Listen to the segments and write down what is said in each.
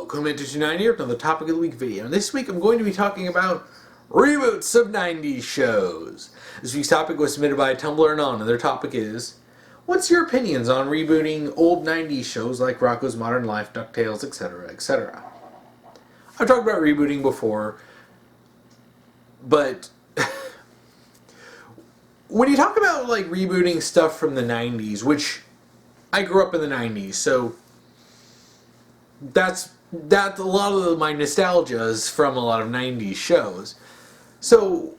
Welcome into 290 with another Topic of the Week video. And this week I'm going to be talking about reboots of 90s shows. This week's topic was submitted by Tumblr anon, and their topic is, what's your opinions on rebooting old 90s shows like Rocko's Modern Life, Ducktales, etc., etc.? I've talked about rebooting before, but when you talk about like rebooting stuff from the 90s, which I grew up in the 90s, so that's a lot of my nostalgia is from a lot of 90s shows. So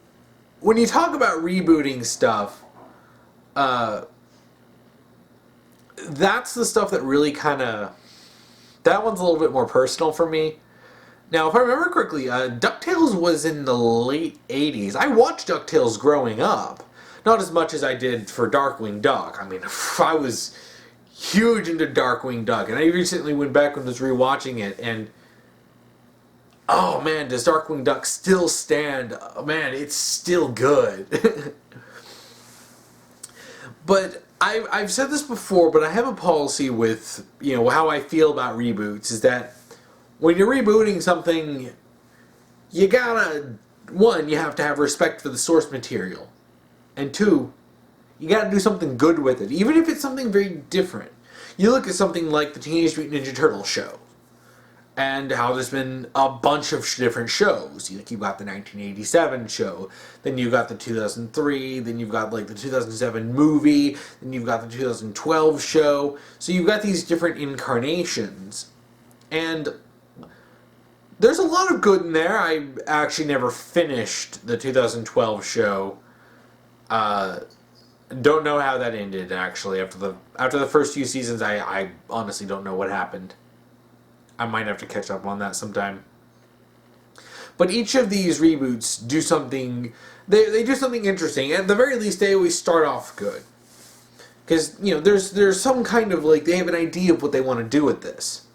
when you talk about rebooting stuff, that's the stuff that really kind of, that one's a little bit more personal for me. Now, if I remember correctly, DuckTales was in the late 80s. I watched DuckTales growing up. Not as much as I did for Darkwing Duck. I mean, I was huge into Darkwing Duck, and I recently went back and was rewatching it, and oh man, does Darkwing Duck still stand? Oh, man, it's still good. But I've said this before, but I have a policy with, you know, how I feel about reboots is that when you're rebooting something, you gotta, one, you have to have respect for the source material, and two, you gotta do something good with it, even if it's something very different. You look at something like the Teenage Mutant Ninja Turtles show, and how there's been a bunch of different shows. Like you've got the 1987 show, then you've got the 2003, then you've got like the 2007 movie, then you've got the 2012 show. So you've got these different incarnations, and there's a lot of good in there. I actually never finished the 2012 show. Don't know how that ended, actually. After the first few seasons, I honestly don't know what happened. I might have to catch up on that sometime. But each of these reboots do something, they do something interesting. At the very least, they always start off good. Because, you know, there's some kind of, like, they have an idea of what they want to do with this.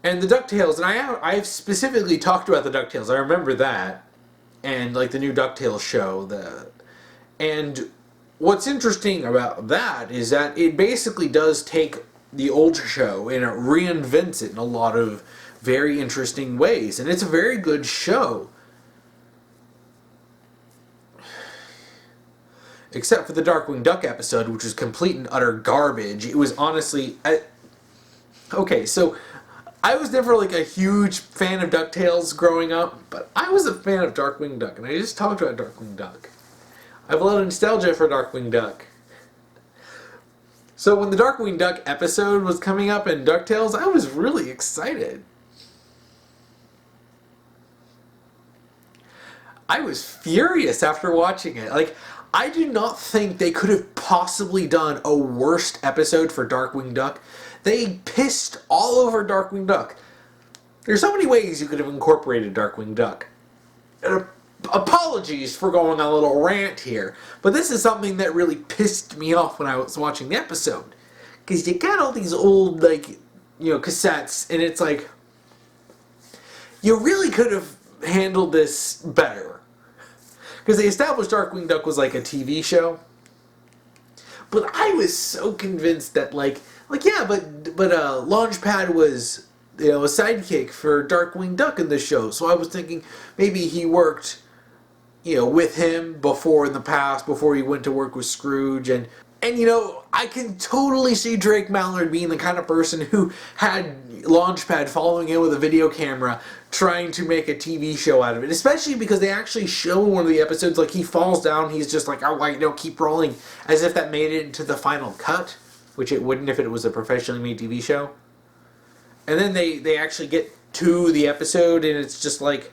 And the DuckTales, and I've specifically talked about the DuckTales, I remember that. And, like, the new DuckTales show, and what's interesting about that is that it basically does take the old show and it reinvents it in a lot of very interesting ways. And it's a very good show. Except for the Darkwing Duck episode, which was complete and utter garbage. It was honestly... okay, so I was never like a huge fan of DuckTales growing up, but I was a fan of Darkwing Duck, and I just talked about Darkwing Duck. I have a lot of nostalgia for Darkwing Duck. So when the Darkwing Duck episode was coming up in DuckTales, I was really excited. I was furious after watching it. Like, I do not think they could have possibly done a worst episode for Darkwing Duck. They pissed all over Darkwing Duck. There's so many ways you could have incorporated Darkwing Duck. Apologies for going on a little rant here, but this is something that really pissed me off when I was watching the episode. Because you got all these old, like, you know, cassettes, and it's like, you really could have handled this better. Because they established Darkwing Duck was like a TV show. But I was so convinced that, like yeah, but Launchpad was, you know, a sidekick for Darkwing Duck in the show. So I was thinking maybe he worked, you know, with him before in the past, before he went to work with Scrooge. And you know, I can totally see Drake Mallard being the kind of person who had Launchpad following in with a video camera trying to make a TV show out of it. Especially because they actually show in one of the episodes, like, he falls down, he's just like, oh, wait, no, keep rolling. As if that made it into the final cut, which it wouldn't if it was a professionally made TV show. And then they actually get to the episode, and it's just like,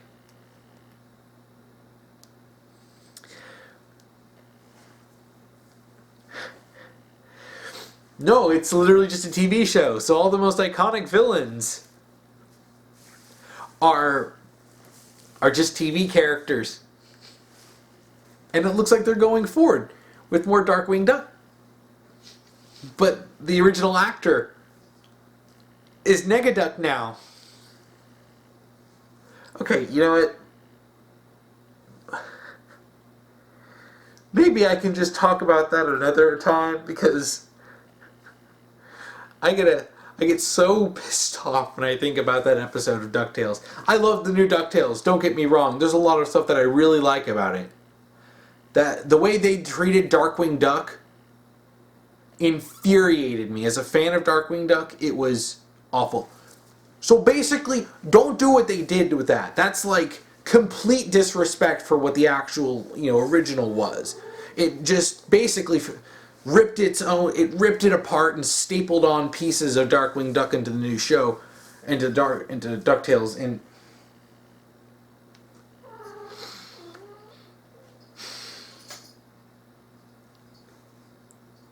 no, it's literally just a TV show. So all the most iconic villains are just TV characters. And it looks like they're going forward with more Darkwing Duck. But the original actor is Negaduck now. Okay, you know what? Maybe I can just talk about that another time, because I I get so pissed off when I think about that episode of DuckTales. I love the new DuckTales, don't get me wrong. There's a lot of stuff that I really like about it. That the way they treated Darkwing Duck infuriated me. As a fan of Darkwing Duck, it was awful. So basically, don't do what they did with that. That's like complete disrespect for what the actual, original was. It just basically ripped it apart and stapled on pieces of Darkwing Duck into the new show, into DuckTales, and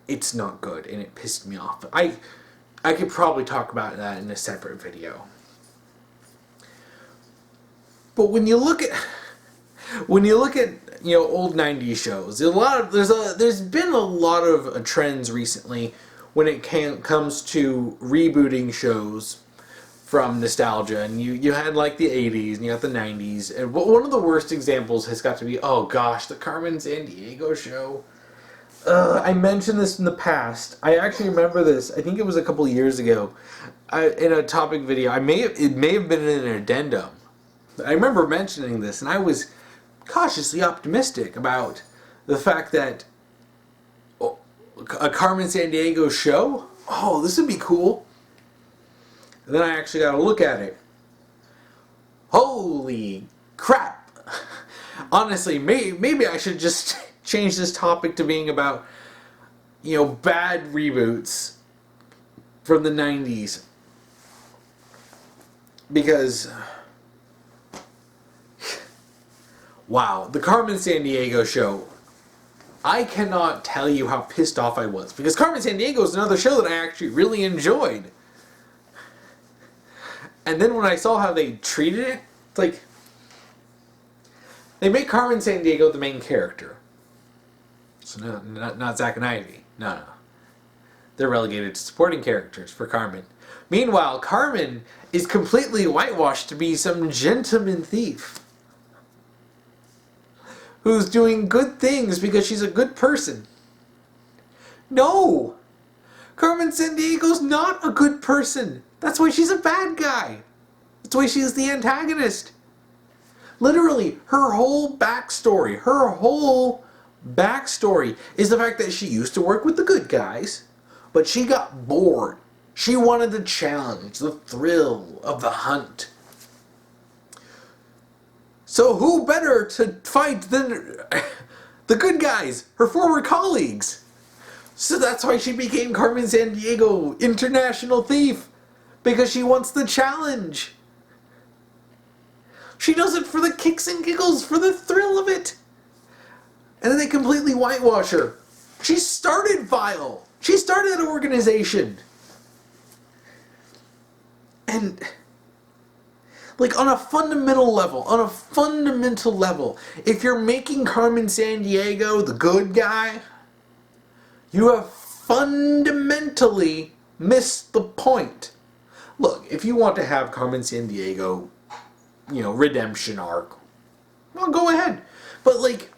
it's not good, and it pissed me off. I could probably talk about that in a separate video. But when you look at old '90s shows, there's been a lot of trends recently when it comes to rebooting shows from nostalgia, and you had like the '80s and you got the '90s, and one of the worst examples has got to be, oh gosh, the Carmen Sandiego show. I mentioned this in the past. I actually remember this. I think it was a couple years ago, in a topic video. It may have been in an addendum. I remember mentioning this, and I was cautiously optimistic about the fact that a Carmen Sandiego show. Oh, this would be cool. And then I actually got to look at it. Holy crap! Honestly, maybe I should just change this topic to being about, bad reboots from the 90s. Because, wow, the Carmen Sandiego show, I cannot tell you how pissed off I was. Because Carmen Sandiego is another show that I actually really enjoyed. And then when I saw how they treated it, it's like, they make Carmen Sandiego the main character. So no, not Zack and Ivy. No. They're relegated to supporting characters for Carmen. Meanwhile, Carmen is completely whitewashed to be some gentleman thief who's doing good things because she's a good person. No! Carmen Sandiego's not a good person. That's why she's a bad guy. That's why she's the antagonist. Literally, her whole backstory is the fact that she used to work with the good guys, but she got bored. She wanted the challenge, the thrill of the hunt. So who better to fight than the good guys, her former colleagues? So that's why she became Carmen Sandiego, International Thief, because she wants the challenge. She does it for the kicks and giggles, for the thrill of it. And then they completely whitewash her. She started Vile. She started an organization. And, like, on a fundamental level, if you're making Carmen Sandiego the good guy, you have fundamentally missed the point. Look, if you want to have Carmen Sandiego, redemption arc, well, go ahead. But, like,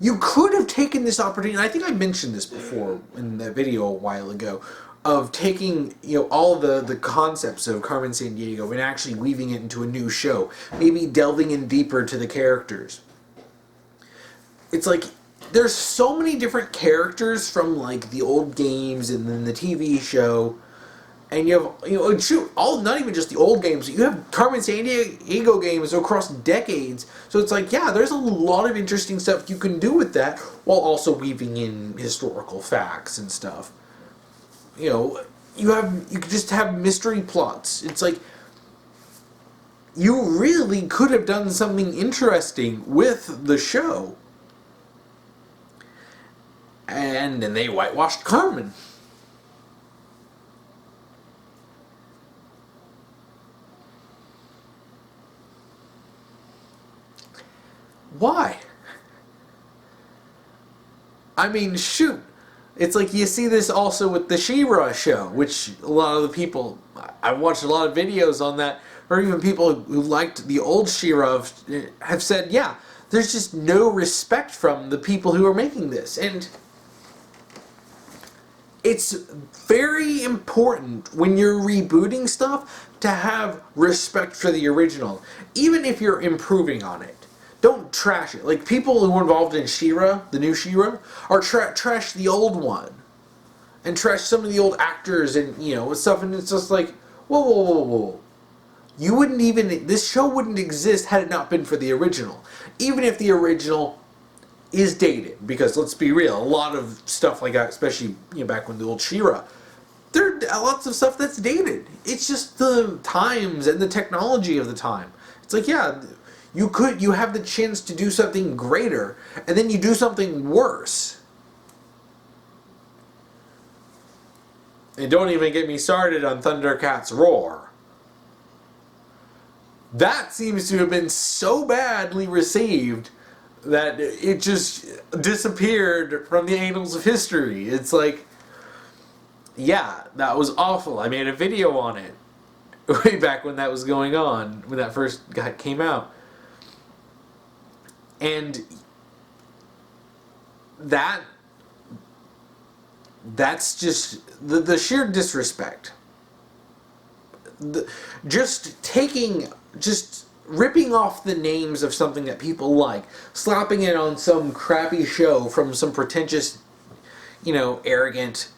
you could have taken this opportunity, and I think I mentioned this before in the video a while ago, of taking, all the concepts of Carmen Sandiego and actually weaving it into a new show. Maybe delving in deeper to the characters. It's like, there's so many different characters from, like, the old games and then the TV show. And you have, not even just the old games, you have Carmen Sandiego games across decades. So it's like, yeah, there's a lot of interesting stuff you can do with that while also weaving in historical facts and stuff. You could just have mystery plots. It's like, you really could have done something interesting with the show. And then they whitewashed Carmen. Why? I mean, shoot. It's like you see this also with the She-Ra show, which a lot of the people, I watched a lot of videos on that, or even people who liked the old She-Ra have said, yeah, there's just no respect from the people who are making this. And it's very important when you're rebooting stuff to have respect for the original, even if you're improving on it. Don't trash it. Like, people who were involved in She-Ra, the new She-Ra, are trash the old one. And trash some of the old actors and, stuff, and it's just like, whoa, whoa, whoa, whoa. You wouldn't even, this show wouldn't exist had it not been for the original. Even if the original is dated, because let's be real, a lot of stuff like that, especially back when the old She-Ra, there are lots of stuff that's dated. It's just the times and the technology of the time. It's like, yeah, you have the chance to do something greater, and then you do something worse. And don't even get me started on Thundercats Roar. That seems to have been so badly received that it just disappeared from the annals of history. It's like, yeah, that was awful. I made a video on it way back when that was going on, when that first came out. And that's just the sheer disrespect. Just ripping off the names of something that people like, slapping it on some crappy show from some pretentious, arrogant,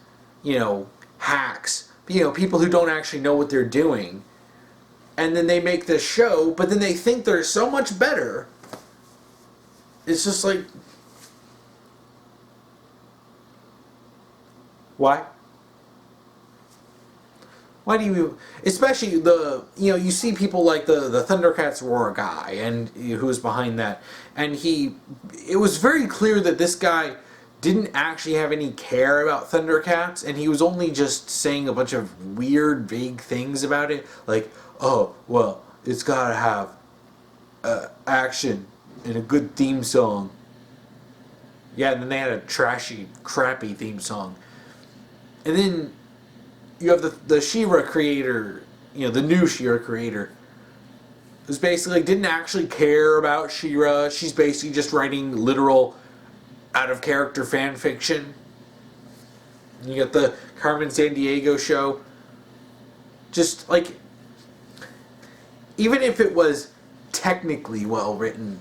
hacks, people who don't actually know what they're doing. And then they make this show, but then they think they're so much better. It's just like, why? Why do you, especially you see people like the Thundercats Roar guy, and who was behind that, and it was very clear that this guy didn't actually have any care about Thundercats, and he was only just saying a bunch of weird, vague things about it, like, oh, well, it's gotta have action and a good theme song. Yeah, and then they had a trashy, crappy theme song. And then you have the She-Ra creator, the new She-Ra creator, who's basically didn't actually care about She-Ra. She's basically just writing literal, out-of-character fan fiction. You got the Carmen Sandiego show. Just, like, even if it was technically well written,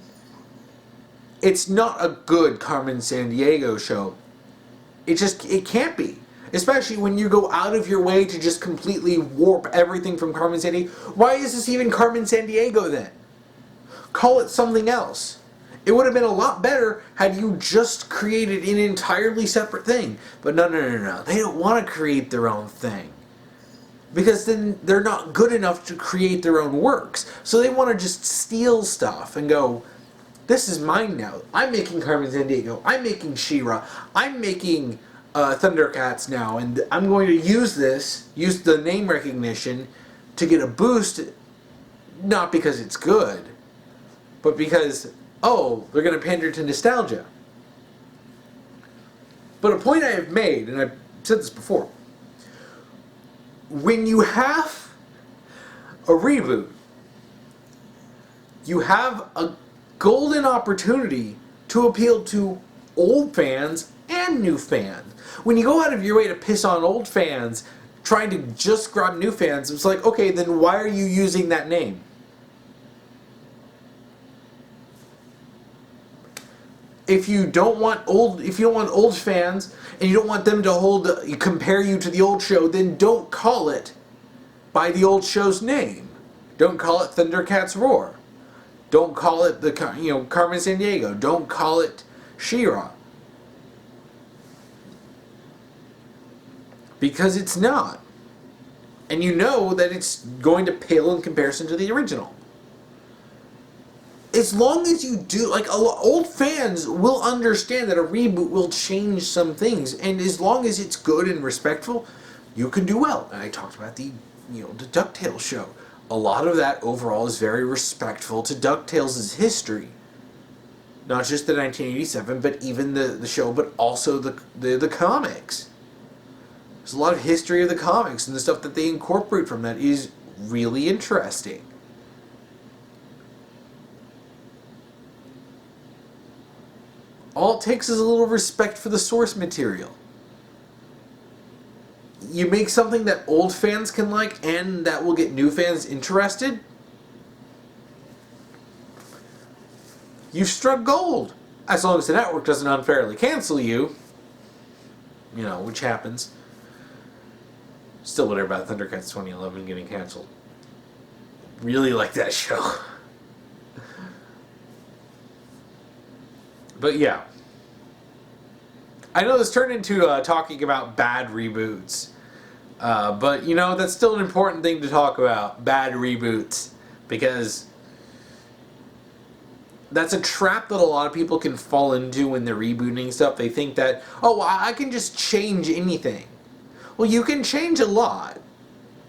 it's not a good Carmen Sandiego show. It can't be. Especially when you go out of your way to just completely warp everything from Carmen Sandiego. Why is this even Carmen Sandiego then? Call it something else. It would have been a lot better had you just created an entirely separate thing. But no. They don't want to create their own thing. Because then they're not good enough to create their own works. So they want to just steal stuff and go, this is mine now. I'm making Carmen Sandiego. I'm making She-Ra. I'm making Thundercats now, and I'm going to use the name recognition to get a boost, not because it's good, but because, they're going to pander to nostalgia. But a point I have made, and I've said this before, when you have a reboot, you have a golden opportunity to appeal to old fans and new fans. When you go out of your way to piss on old fans, trying to just grab new fans, it's like, okay, then why are you using that name? If you don't want old fans, and you don't want them to compare you to the old show, then don't call it by the old show's name. Don't call it Thundercats Roar. Don't call it Carmen Sandiego. Don't call it She-Ra. Because it's not. And you know that it's going to pale in comparison to the original. As long as you do, old fans will understand that a reboot will change some things. And as long as it's good and respectful, you can do well. And I talked about the Ducktales show. A lot of that overall is very respectful to Ducktales' history. Not just the 1987, but even the show, but also the comics. There's a lot of history of the comics, and the stuff that they incorporate from that is really interesting. All it takes is a little respect for the source material. you make something that old fans can like and that will get new fans interested, you've struck gold. As long as the network doesn't unfairly cancel you, you know, which happens. Still whatever about Thundercats 2011 getting canceled. Really like that show. But yeah. I know this turned into talking about bad reboots. But, you know, that's still an important thing to talk about. Bad reboots. Because that's a trap that a lot of people can fall into when they're rebooting stuff. They think that, oh, I can just change anything. Well, you can change a lot.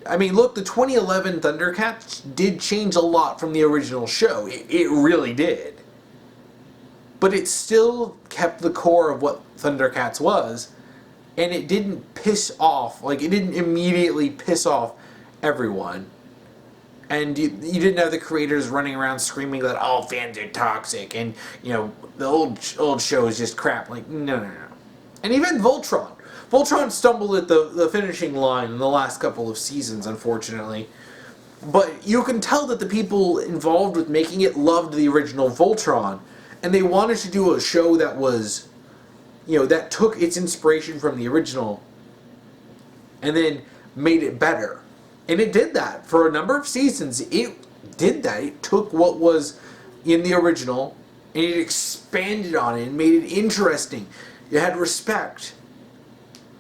I mean, look, the 2011 Thundercats did change a lot from the original show. It really did. But it still kept the core of what Thundercats was, and it didn't piss off, like, it didn't immediately piss off everyone. And you didn't have the creators running around screaming that all fans are toxic, and, you know, the old show is just crap. Like, no. And even Voltron. Voltron stumbled at the finishing line in the last couple of seasons, unfortunately. But you can tell that the people involved with making it loved the original Voltron, and they wanted to do a show that was, you know, that took its inspiration from the original and then made it better. And it did that. For a number of seasons, it did that. It took what was in the original and it expanded on it and made it interesting. It had respect.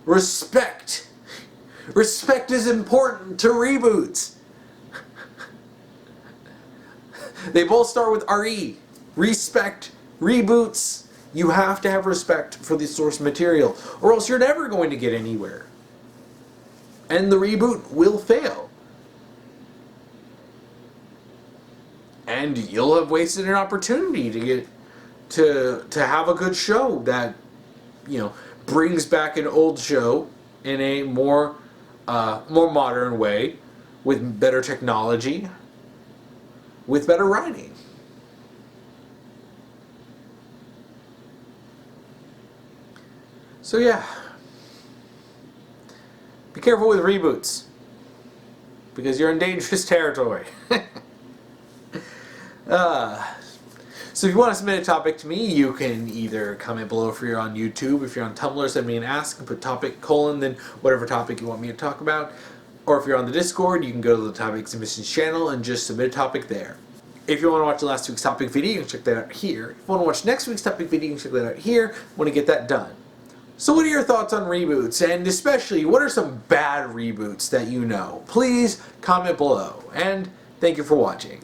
Respect. Respect is important to reboots. They both start with RE. Respect. Reboots. You have to have respect for the source material, or else you're never going to get anywhere. And the reboot will fail. And you'll have wasted an opportunity to get to have a good show that, you know, brings back an old show in a more modern way, with better technology, with better writing. So yeah, be careful with reboots, because you're in dangerous territory. So if you want to submit a topic to me, you can either comment below if you're on YouTube. If you're on Tumblr, send me an ask and put topic : then whatever topic you want me to talk about. Or if you're on the Discord, you can go to the topic submissions channel and just submit a topic there. If you want to watch last week's topic video, you can check that out here. If you want to watch next week's topic video, you can check that out here. Want to get that done. So what are your thoughts on reboots? And especially, what are some bad reboots that you know? Please comment below. And thank you for watching.